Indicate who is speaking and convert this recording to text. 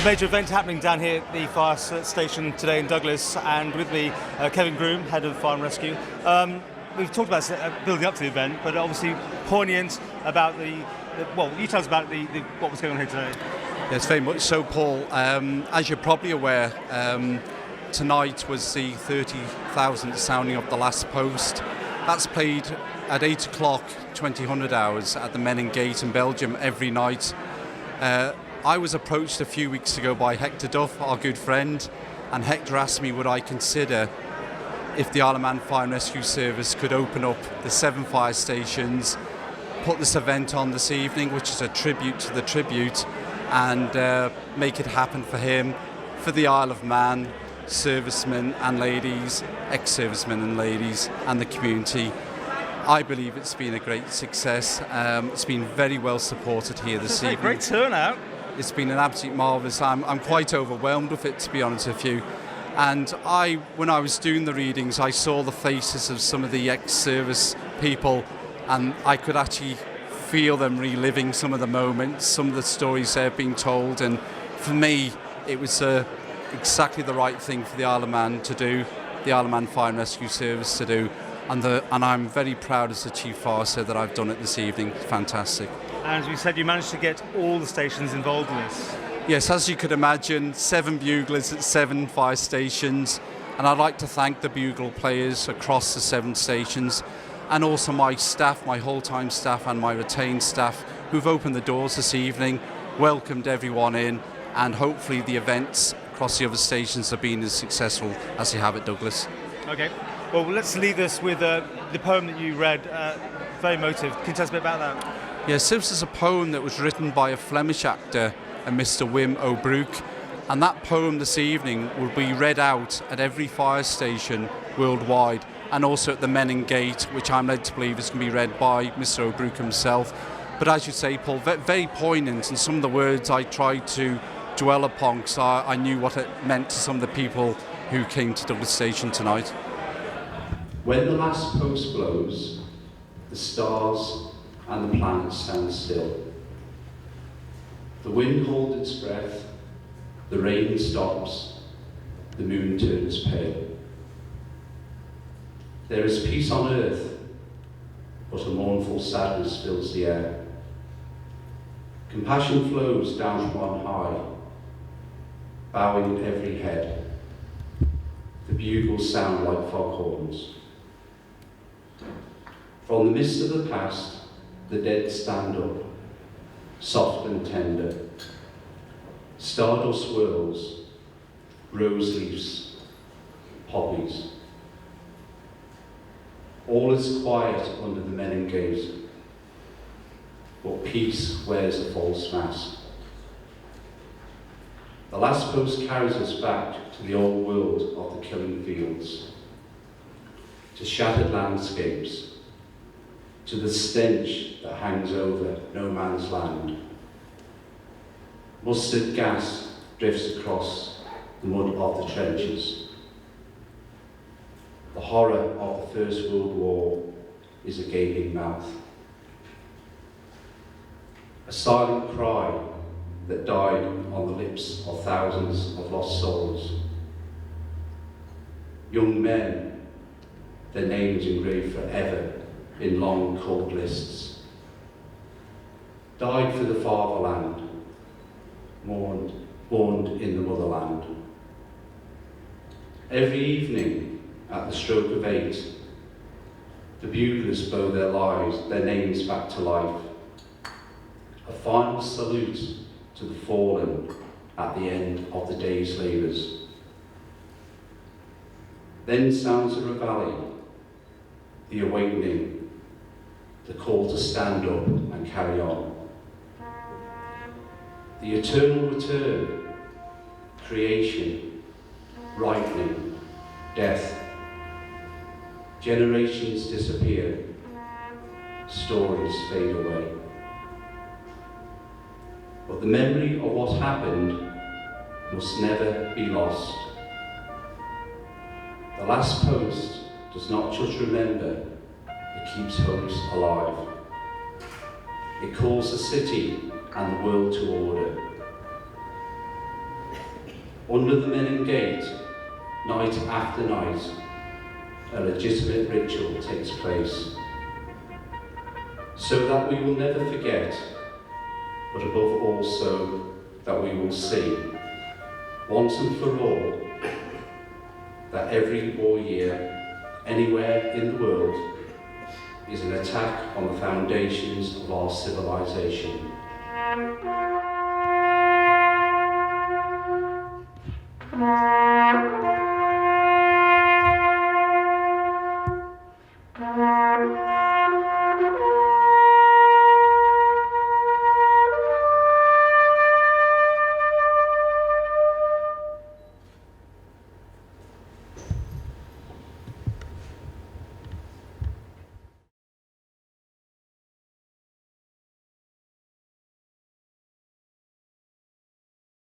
Speaker 1: major event happening down here at the fire station today in Douglas, and with me, Kevin Groom, head of Fire and Rescue. We've talked about building up to the event, but obviously poignant about well, you tell us about what was going on here today.
Speaker 2: Yes, very much so, Paul. As you're probably aware, tonight was the 30,000th sounding of the last post. That's played at 8 o'clock, 2000 hours at the Menin Gate in Belgium every night. I was approached a few weeks ago by Hector Duff, our good friend, and Hector asked me would I consider if the Isle of Man Fire and Rescue Service could open up the 7 fire stations, put this event on this evening, which is a tribute to the tribute, and make it happen for him, for the Isle of Man, servicemen and ladies, ex-servicemen and ladies, and the community. I believe it's been a great success. It's been very well supported here this evening.
Speaker 1: Great turnout.
Speaker 2: It's been an absolute marvellous. I'm quite overwhelmed with it, to be honest with you. And when I was doing the readings, I saw the faces of some of the ex-service people, and I could actually feel them reliving some of the moments, some of the stories they've been told. And for me, it was exactly the right thing for the Isle of Man to do, the Isle of Man Fire and Rescue Service to do. And I'm very proud as the Chief Fire Officer that I've done it this evening. Fantastic.
Speaker 1: And as we said, you managed to get all the stations involved in this.
Speaker 2: Yes, as you could imagine, 7 buglers at 7 fire stations. And I'd like to thank the bugle players across the 7 stations, and also my staff, my whole-time staff and my retained staff, who've opened the doors this evening, welcomed everyone in, and hopefully the events across the other stations have been as successful as they have at Douglas.
Speaker 1: Okay. Well, let's leave this with the poem that you read. Very emotive. Can you tell us a bit about that?
Speaker 2: Yes, this is a poem that was written by a Flemish actor, a Mr. Wim O'Broek, and that poem this evening will be read out at every fire station worldwide, and also at the Menin Gate, which I'm led to believe is going to be read by Mr. O'Broek himself. But as you say, Paul, very poignant, and some of the words I tried to dwell upon because I knew what it meant to some of the people who came to Douglas Station tonight.
Speaker 3: When the last post blows, the stars and the planets stand still. The wind holds its breath, the rain stops, the moon turns pale. There is peace on earth, but a mournful sadness fills the air. Compassion flows down from on high, bowing every head. The bugles sound like foghorns. From the mist of the past, the dead stand up, soft and tender. Stardust whirls, rose leaves, poppies. All is quiet under the Menin Gate, but peace wears a false mask. The last post carries us back to the old world of the killing fields, to shattered landscapes, to the stench that hangs over no man's land. Mustard gas drifts across the mud of the trenches. The horror of the First World War is a gaping mouth. A silent cry that died on the lips of thousands of lost souls. Young men, their names engraved forever in long cold lists. Died for the fatherland, mourned in the motherland. Every evening, at the stroke of 8, the buglers blow their names back to life. A final salute to the fallen at the end of the day's labours. Then sounds a reveille, the awakening, the call to stand up and carry on. The eternal return, creation, ripening, death. Generations disappear, stories fade away. But the memory of what happened must never be lost. The last post does not just remember, it keeps hopes alive. It calls the city and the world to order. Under the Menin Gate, night after night, a legitimate ritual takes place, so that we will never forget, but above all so that we will see, once and for all, that every war year, anywhere in the world, is an attack on the foundations of our civilization.
Speaker 4: Come on.